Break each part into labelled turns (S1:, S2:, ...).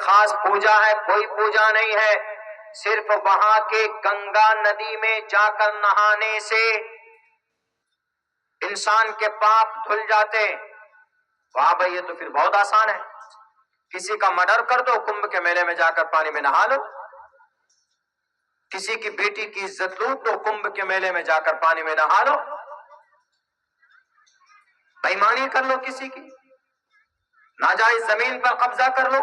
S1: خاص پوجا ہے، کوئی پوجا نہیں ہے، صرف وہاں کے گنگا ندی میں جا کر نہانے سے انسان کے پاپ دھل جاتے ہیں۔ واہ بھائی، یہ تو پھر بہت آسان ہے، کسی کا مرڈر کر دو، کمبھ کے میلے میں جا کر پانی میں نہا لو، کسی کی بیٹی کی عزت لوٹ دو، کمبھ کے میلے میں جا کر پانی میں نہا لو، بےایمانی کر لو، کسی کی ناجائز زمین پر قبضہ کر لو،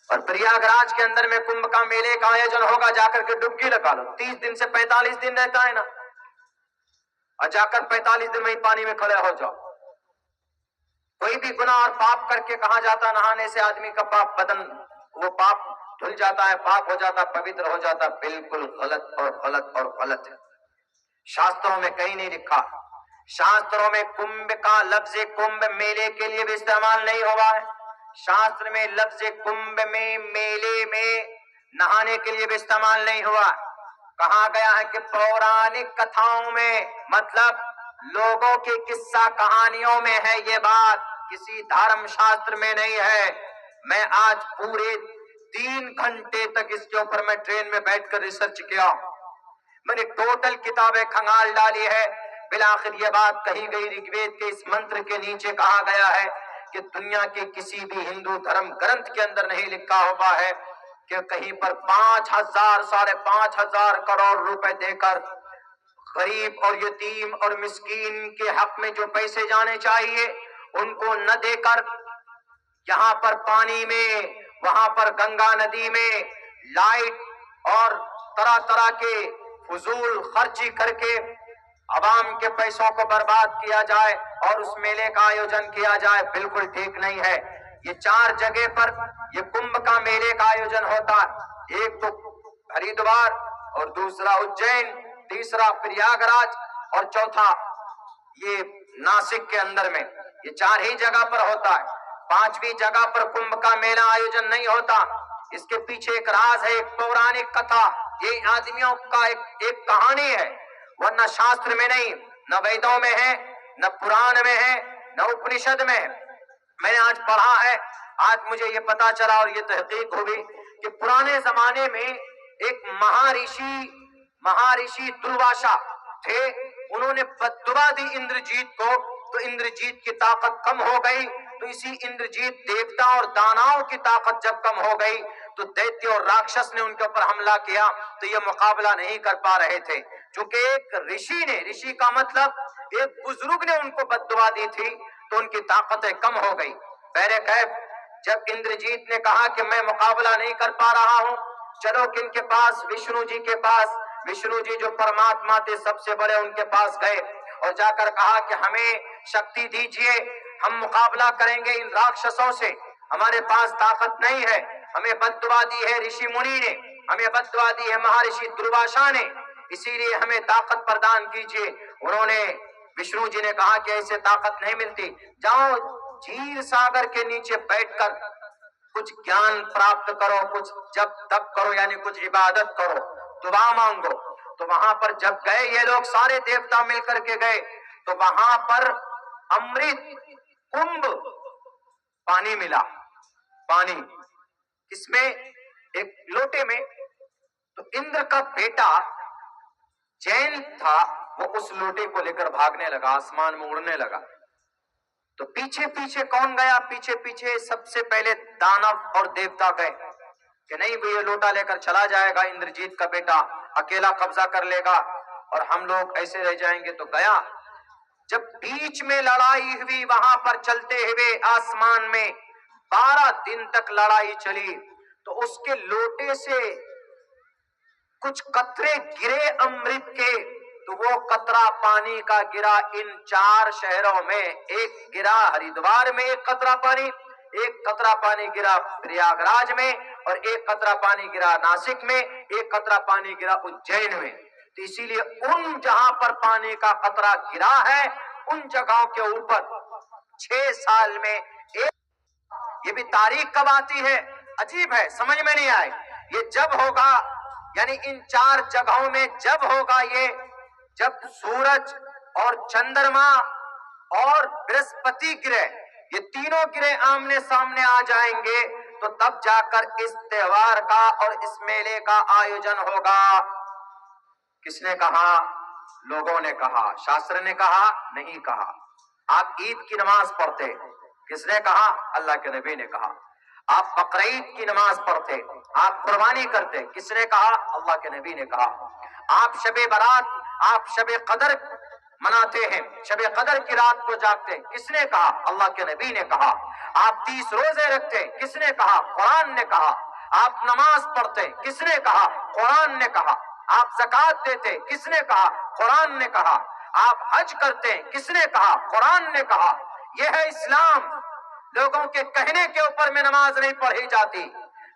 S1: اور پریاگ راج کے اندر میں کمبھ کا میلے کا آیوجن ہوگا، جا کر کے ڈبکی لگا لو، 30 دن سے 45 دن رہتا ہے نا، اور جا کر 45 دن میں ہی پانی میں کھڑے ہو جاؤ۔ کوئی بھی گناہ اور پاپ کر کے کہا جاتا نہانے سے آدمی کا پاپ بدن، وہ پاپ دھل جاتا ہے، پاک ہو جاتا، پوتر ہو جاتا، بالکل غلط اور غلط اور غلط ہے۔ شاستروں میں کہیں نہیں لکھا، شاستروں میں کمبھ کا لفظ کمبھ میلے کے لیے بھی استعمال نہیں ہوا ہے، شاستر میں لفظ کمبھ میں میلے میں نہانے کے لیے بھی استعمال نہیں ہوا۔ کہا گیا ہے کہ پورانک کتھاؤں میں، مطلب لوگوں کی قصہ کہانیوں میں ہے یہ بات، کسی دھرم شاستر میں نہیں ہے۔ میں آج پورے 3 گھنٹے تک اس کے اوپر میں ٹرین میں بیٹھ کر ریسرچ کیا، میں نے ٹوٹل کتابیں کھنگال ڈالی ہے، بالآخر یہ بات کہی گئی، رگ وید کے اس منتر کے نیچے کہا گیا ہے کہ دنیا کے کسی بھی ہندو دھرم گرنتھ کے اندر نہیں لکھا ہوا ہے کہ کہیں پر 5,000 5,500 کروڑ روپے دے کر غریب اور یتیم اور مسکین کے حق میں جو پیسے جانے چاہیے ان کو نہ دے کر یہاں پر پانی میں، وہاں پر گنگا ندی میں لائٹ اور طرح طرح کے فضول خرچی کر کے عوام کے پیسوں کو برباد کیا جائے اور اس میلے کا آیوجن کیا جائے، بالکل ٹھیک نہیں ہے۔ یہ 4 جگہ پر یہ کمبھ کا میلے کا آیوجن ہوتا ہے، ایک تو ہریدوار اور دوسرا اجین، تیسرا پریاگ راج اور چوتھا یہ ناسک کے اندر میں، یہ 4 ہی جگہ پر ہوتا ہے۔ 5ویں جگہ پر کمبھ کا میلہ آیوجن نہیں ہوتا، اس کے پیچھے ایک راز ہے، ایک پورانک کتھا، یہ آدمیوں کا ایک کہانی ہے، ورنہ شاستر میں نہیں، نہ ویدوں میں ہے، نہ پران میں ہے، نہ اپنشد میں ہے۔ میں نے آج پڑھا ہے، آج مجھے یہ پتا چلا اور یہ تحقیق ہوئی کہ پرانے زمانے میں ایک مہارشی درواشا تھے، انہوں نے بد دعا دی اندرجیت کو، تو اندرجیت کی طاقت کم ہو گئی، تو اسی اندرجیت دیوتا اور داناؤں کی طاقت جب کم ہو گئی تو دیتیہ اور راکشس نے ان کے اوپر حملہ کیا، تو یہ مقابلہ نہیں کر پا رہے تھے، چونکہ ایک رشی کا مطلب ایک بزرگ نے ان کو بد دعا دی تھی تو ان کی طاقتیں کم ہو گئی۔ بہرکیف جب اندرجیت نے کہا کہ میں مقابلہ نہیں کر پا رہا ہوں، چلو کن کے پاس، وشنو جی کے پاس، وشنو جی جو پرماتما تھے سب سے بڑے، ان کے پاس گئے اور جا کر کہا کہ ہمیں شکتی دیجئے، ہم مقابلہ کریں گے ان راکشسوں سے، ہمارے پاس طاقت نہیں ہے، ہمیں بد دعا دی ہے رشی منی نے، ہمیں بد دعا دی ہے مہارشی درواشا نے، اسی لیے ہمیں طاقت پردان کیجئے۔ انہوں نے، وشنو جی نے کہا کہ ایسے طاقت نہیں ملتی، جاؤ چیر ساگر کے نیچے بیٹھ کر کچھ گیان پراپت کرو، کچھ جب تب کرو، یعنی کچھ عبادت کرو، دعا مانگو۔ تو وہاں پر جب گئے یہ لوگ سارے دیوتا مل کر کے گئے تو وہاں پر امرت کمبھ پانی ملا، پانی کس میں؟ ایک لوٹے میں۔ تو اندر کا بیٹا جین تھا، وہ اس لوٹے کو لے کر بھاگنے لگا، آسمان میں اڑنے لگا، تو پیچھے پیچھے کون گیا؟ پیچھے پیچھے سب سے پہلے دانو اور دیوتا گئے کہ نہیں وہ یہ لوٹا لے کر چلا جائے گا، اندرجیت کا بیٹا اکیلا قبضہ کر لے گا اور ہم لوگ ایسے رہ جائیں گے، تو گیا۔ جب بیچ میں لڑائی ہوئی، وہاں پر چلتے ہوئے آسمان میں 12 دن تک لڑائی چلی، تو اس کے لوٹے سے کچھ قطرے گرے امرت کے، تو وہ قطرہ پانی کا گرا ان 4 شہروں میں، ایک گرا ہریدوار میں، ایک قطرہ پانی، ایک قطرہ پانی گرا پریاگ راج میں، اور ایک قطرہ پانی گرا ناسک میں، ایک قطرہ پانی گرا اجین میں۔ تو اسی لیے ان جہاں پر پانی کا قطرہ گرا ہے ان جگہوں کے اوپر 6 سال میں ایک، یہ بھی تاریخ کب آتی ہے، عجیب ہے، سمجھ میں نہیں آئے، یہ جب ہوگا، یعنی ان 4 جگہوں میں جب ہوگا یہ، جب سورج اور چندرما اور برہسپتی گرہ، یہ تینوں گرہ آمنے سامنے آ جائیں گے تو تب جا کر اس تہوار کا اور اس میلے کا آیوجن ہوگا۔ کس نے کہا؟ لوگوں نے کہا۔ شاستر نے کہا؟ نہیں کہا۔ آپ عید کی نماز پڑھتے، کس نے کہا؟ اللہ کے نبی نے کہا۔ آپ بقرعید کی نماز پڑھتے، آپ قربانی کرتے، کس نے کہا؟ اللہ کے نبی نے کہا۔ آپ شب برات، آپ شب قدر مناتے ہیں، شب قدر کی رات کو جاگتے، کس نے کہا؟ اللہ کے نبی نے کہا۔ آپ 30 روزے رکھتے، کس نے کہا؟ قرآن نے کہا۔ آپ نماز پڑھتے، کس نے کہا؟ قرآن نے کہا۔ آپ زکوٰۃ دیتے، کس نے کہا؟ قرآن نے کہا۔ آپ حج کرتے، کس نے کہا؟ قرآن نے کہا۔ یہ ہے اسلام۔ لوگوں کے کہنے کے اوپر میں نماز نہیں پڑھی جاتی،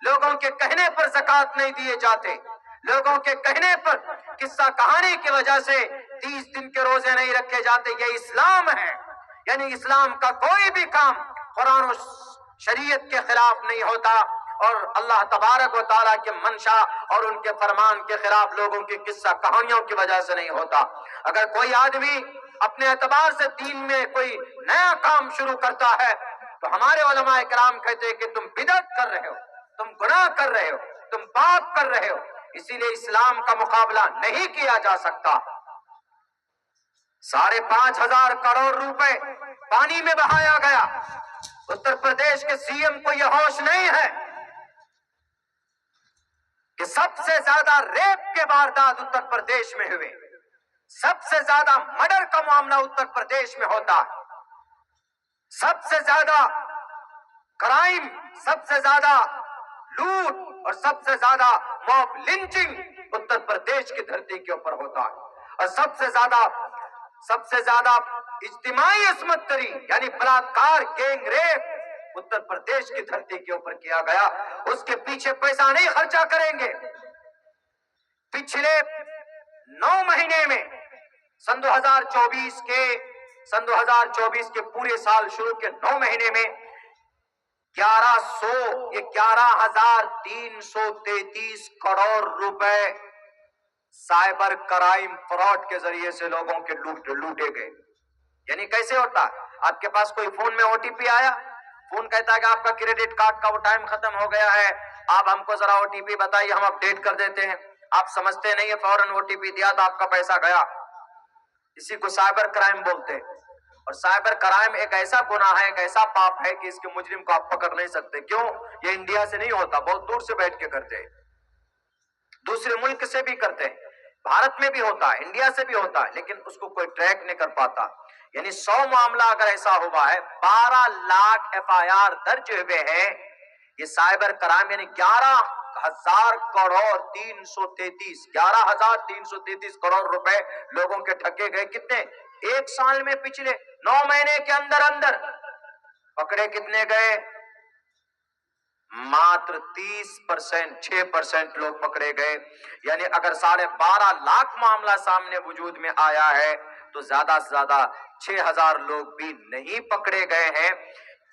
S1: لوگوں کے کہنے پر زکوٰۃ نہیں دیے جاتے، لوگوں کے کہنے پر قصہ کہانی کی وجہ سے 30 دن کے روزے نہیں رکھے جاتے۔ یہ اسلام ہے، یعنی اسلام کا کوئی بھی کام قرآن و شریعت کے خلاف نہیں ہوتا، اور اللہ تبارک و تعالیٰ کے منشا اور ان کے فرمان کے خلاف لوگوں کی قصہ کہانیوں کی وجہ سے نہیں ہوتا۔ اگر کوئی آدمی اپنے اعتبار سے دین میں کوئی نیا کام شروع کرتا ہے تو ہمارے علماء کرام کہتے ہیں کہ تم بدعت کر رہے ہو، تم گناہ کر رہے ہو، تم پاپ کر رہے ہو۔ اسی لیے اسلام کا مقابلہ نہیں کیا جا سکتا۔ 5,500 کروڑ روپے پانی میں بہایا گیا۔ اتر پردیش کے سی ایم کو یہ ہوش نہیں ہے کہ سب سے زیادہ ریپ کے واردات اتر پردیش میں ہوئے، سب سے زیادہ مرڈر کا معاملہ اتر پردیش میں ہوتا ہے، سب سے زیادہ کرائم، سب سے زیادہ لوٹ اور سب سے زیادہ موب لنچنگ اتر پردیش کی دھرتی کے اوپر ہوتا ہے، اور سب سے زیادہ اجتماعی عصمت دری یعنی بلاکار، گینگ ریپ اتر پردیش کی دھرتی کے اوپر کیا گیا۔ اس کے پیچھے پیسہ نہیں خرچہ کریں گے۔ پچھلے 9 مہینے میں سن 2024 کے پورے سال شروع کے 9 مہینے میں 11,333 کروڑ روپے سائبر کرائم فراڈ کے ذریعے سے لوگوں کے لوٹے گئے۔ یعنی کیسے ہوتا ہے؟ آپ کے پاس کوئی فون میں OTP آیا، فون کہتا ہے کہ آپ کا کریڈٹ کارڈ کا وہ ٹائم ختم ہو گیا ہے، آپ ہم کو ذرا OTP بتائیے، ہم اپڈیٹ کر دیتے ہیں۔ آپ سمجھتے نہیں ہیں، فوراً OTP دیا تو آپ کا پیسہ گیا۔ اسی کو سائبر کرائم بولتے ہیں۔ اور سائبر کرائم ایک ایسا گناہ ہے، ایک ایسا پاپ ہے کہ اس کے مجرم کو آپ پکڑ نہیں سکتے۔ کیوں؟ یہ انڈیا سے نہیں ہوتا، بہت دور سے بیٹھ کے کرتے ہیں، دوسرے ملک سے بھی کرتے ہیں، بھارت میں بھی ہوتا ہے، انڈیا سے بھی ہوتا ہے، لیکن اس کو کوئی ٹریک نہیں کر پاتا۔ یعنی 100 معاملہ اگر ایسا ہوا ہے، 12 لاکھ FIR درج ہوئے ہیں، یہ سائبر کرائم، یعنی 11,333 کروڑ روپے لوگوں کے ٹھگے گئے۔ کتنے؟ ایک سال میں پچھلے 9 مہینے کے اندر پکڑے کتنے گئے؟ ماتر 30%، 6% لوگ پکڑے گئے۔ یعنی اگر 12.5 لاکھ معاملہ سامنے وجود میں آیا ہے تو زیادہ سے زیادہ 6,000 لوگ بھی نہیں پکڑے گئے ہیں۔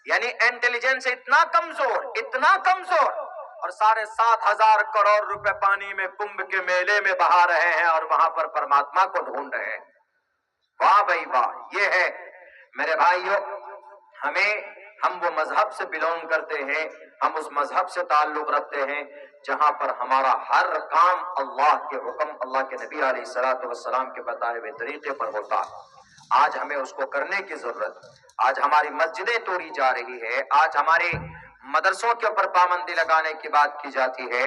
S1: یعنی انٹیلیجنس اتنا کمزور اور 7,500 کروڑ روپے پانی میں کمبھ کے میلے میں بہا رہے ہیں اور وہاں پر پرماتما کو ڈھونڈ رہے ہیں۔ واہ بھائی واہ! یہ ہے میرے بھائیوں، ہم وہ مذہب سے بلونگ کرتے ہیں، ہم اس مذہب سے تعلق رکھتے ہیں جہاں پر ہمارا ہر کام اللہ کے حکم، اللہ کے نبی علیہ السلام کے بتائے ہوئے طریقے پر ہوتا ہے۔ آج ہمیں اس کو کرنے کی ضرورت۔ آج ہماری مسجدیں توڑی جا رہی ہے، آج ہمارے مدرسوں کے اوپر پابندی لگانے کی بات کی جاتی ہے۔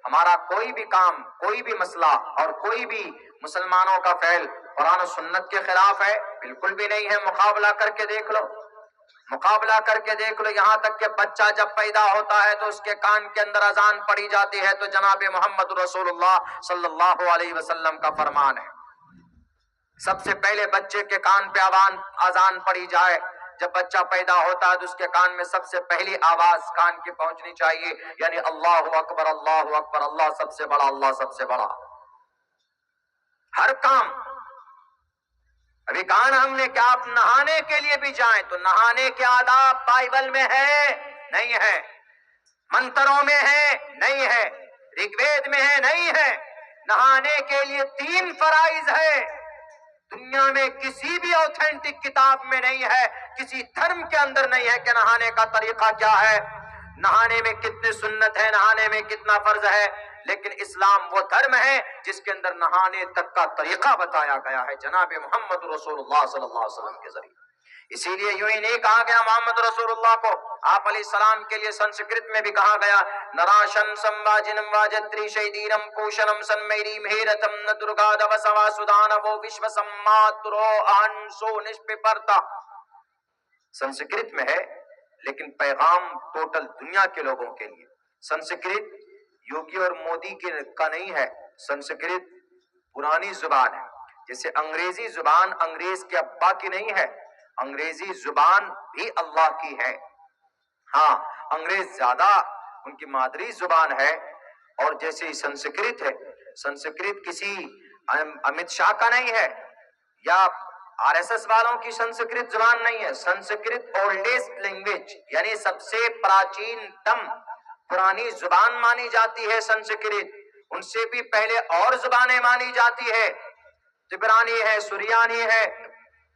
S1: ہمارا کوئی بھی کام، کوئی بھی مسئلہ اور کوئی بھی مسلمانوں کا فعل قرآن و سنت کے خلاف ہے؟ بالکل بھی نہیں ہے۔ مقابلہ کر کے دیکھ لو، یہاں تک کہ بچہ جب پیدا ہوتا ہے تو اس کے کان کے اندر اذان پڑی جاتی ہے تو جناب محمد رسول اللہ صلی اللہ علیہ وسلم کا فرمان ہے، سب سے پہلے بچے کے کان پہ اذان پڑی جائے۔ جب بچہ پیدا ہوتا ہے تو اس کے کان میں سب سے پہلی آواز کان کی پہنچنی چاہیے، یعنی اللہ اکبر، اللہ اکبر، اللہ سب سے بڑا، اللہ سب سے بڑا۔ ہر کام، ابھی کہا نا ہم نے کہ آپ نہانے کے لیے بھی جائیں تو نہانے کے آداب بائبل میں ہے نہیں ہے، منتروں میں ہے نہیں ہے، رگ وید میں ہے نہیں ہے۔ نہانے کے لیے 3 فرائض ہے، دنیا میں کسی بھی اوتھینٹک کتاب میں نہیں ہے، کسی دھرم کے اندر نہیں ہے کہ نہانے کا طریقہ کیا ہے، نہانے میں کتنی سنت ہے، نہانے میں کتنا فرض ہے، لیکن اسلام وہ دھرم ہے جس کے اندر نہانے تک کا طریقہ بتایا گیا ہے جناب محمد رسول اللہ صلی اللہ علیہ وسلم کے ذریعے۔ اسی لیے یوں ہی نہیں کہا گیا محمد رسول اللہ کو، آپ علیہ السلام کے لیے سنسکرت میں بھی کہا گیا نراشن سمواجنم واجتری شیدیرم پوشنم سنمیری مہیرتم ن درگاد وسوا سدان وہ وشو سماترو انسو نشپرتا۔ سنسکرت میں ہے لیکن پیغام ٹوٹل دنیا کے لوگوں کے لیے۔ سنسکرت یوگی اور مودی کا نہیں ہے، سنسکرت پرانی زبان ہے، جیسے انگریزی زبان انگریز کے ابا کی نہیں ہے، انگریزی زبان بھی اللہ کی ہے۔ ہاں انگریز زیادہ ان کی مادری زبان ہے، اور جیسے ہی سنسکرت ہے، سنسکرت کسی امت شاہ کا نہیں ہے یا آر ایس ایس والوں کی سنسکرت زبان نہیں ہے۔ سنسکرت اولڈسٹ لینگویج یعنی سب سے پراچین تم پرانی زبان مانی جاتی ہے سنسکرت۔ ان سے بھی پہلے اور زبانیں مانی جاتی ہے، تبرانی ہے، سریانی ہے،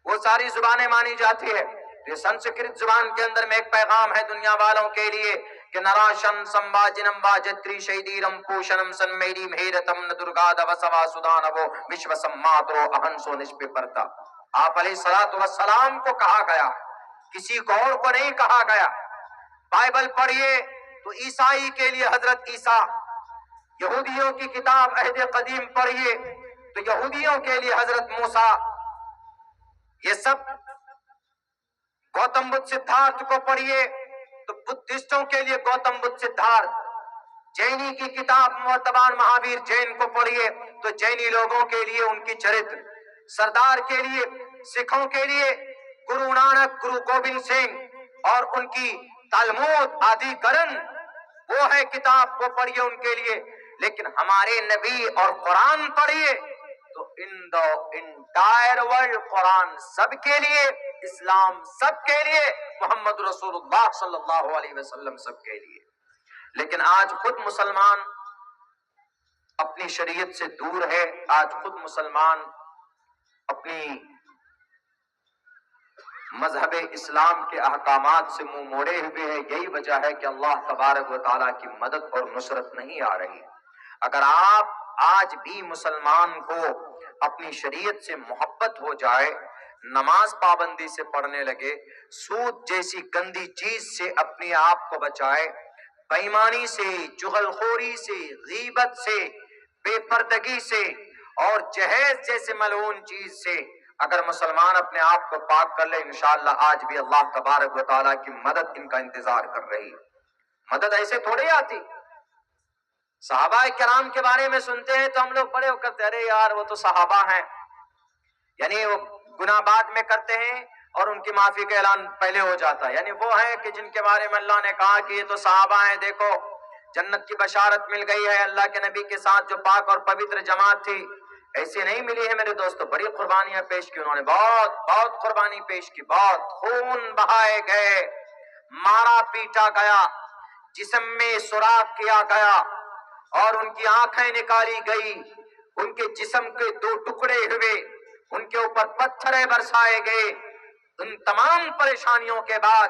S1: وہ ساری زبانیں مانی جاتی ہے۔ یہ سنسکرت زبان کے اندر میں ایک پیغام ہے دنیا والوں کے لیے کہ نراشن سمواجنم واجتری شیدیرم پوشنم سنمیری مہیرتم ن درگاد وسوا سدانو وشو سماترو اہنسو نشپرتا۔ آپ علیہ الصلوۃ والسلام کو کہا گیا، کسی کو اور کو نہیں کہا گیا۔ بائبل پڑھیے تو عیسائی کے لیے حضرت عیسیٰ، یہودیوں کی کتاب عہد قدیم پڑھیے تو یہودیوں کے لیے حضرت موسیٰ، یہ سب گوتم بدھ سدھارتھ کو پڑھیے تو بدھسٹوں کے لیے گوتم بدھ سدھارتھ، جینی کی کتاب مرتبان مہاویر جین کو پڑھیے تو جینی لوگوں کے لیے ان کی چرتر، سردار کے لیے، سکھوں کے لیے گرو نانک، گرو گوبند سنگھ اور ان کی تالمود آدھی کرن، وہ ہے کتاب کو پڑھیے ان کے لیے۔ لیکن ہمارے نبی اور قرآن پڑھیے تو ان دا انٹائر ورلڈ، قرآن سب کے لیے، اسلام سب کے لیے، محمد رسول اللہ صلی اللہ علیہ وسلم سب کے لیے۔ لیکن آج خود مسلمان اپنی شریعت سے دور ہے، آج خود مسلمان اپنی مذہب اسلام کے احکامات سے منہ موڑے ہوئے ہیں۔ یہی وجہ ہے کہ اللہ تبارک و تعالیٰ کی مدد اور نصرت نہیں آ رہی۔ اگر آپ آج بھی مسلمان کو اپنی شریعت سے محبت ہو جائے، نماز پابندی سے پڑھنے لگے، سود جیسی گندی چیز سے اپنے آپ کو بچائے، بے ایمانی سے، چغل خوری سے، غیبت سے، بے پردگی سے اور جہیز جیسے ملعون چیز سے اگر مسلمان اپنے آپ کو پاک کر لے، انشاءاللہ آج بھی اللہ تبارک و تعالیٰ کی مدد ان کا انتظار کر رہی ہے۔ مدد ایسے تھوڑے آتی۔ صحابہ کرام کے بارے میں سنتے ہیں تو ہم لوگ بڑے ہو کرتے ہیں ارے یار وہ تو صحابہ ہیں، یعنی وہ گناہ بعد میں کرتے ہیں اور ان کی معافی کا اعلان پہلے ہو جاتا ہے، یعنی وہ ہیں کہ جن کے بارے میں اللہ نے کہا کہ یہ تو صحابہ ہیں، دیکھو جنت کی بشارت مل گئی ہے اللہ کے نبی کے ساتھ جو پاک اور پوتر جماعت تھی۔ ایسی نہیں ملی ہے میرے دوستو، بڑی قربانیاں پیش کی انہوں نے، بہت قربانی پیش کی، بہت خون بہائے گئے، مارا پیٹا گیا، جسم میں سوراخ کیا گیا اور ان کی آنکھیں نکالی گئی، ان کے جسم کے دو ٹکڑے ہوئے، ان کے اوپر پتھریں برسائے گئے۔ ان تمام پریشانیوں کے بعد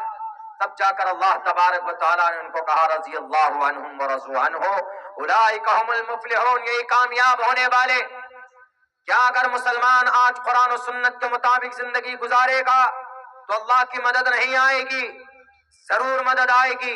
S1: تب جا کر اللہ تبارک و تعالیٰ نے ان کو کہا رضی اللہ عنہم ورضوا عنہ اولئک هم المفلحون، یہی کامیاب ہونے والے۔ کیا اگر مسلمان آج قرآن و سنت کے مطابق زندگی گزارے گا تو اللہ کی مدد نہیں آئے گی؟ ضرور مدد آئے گی۔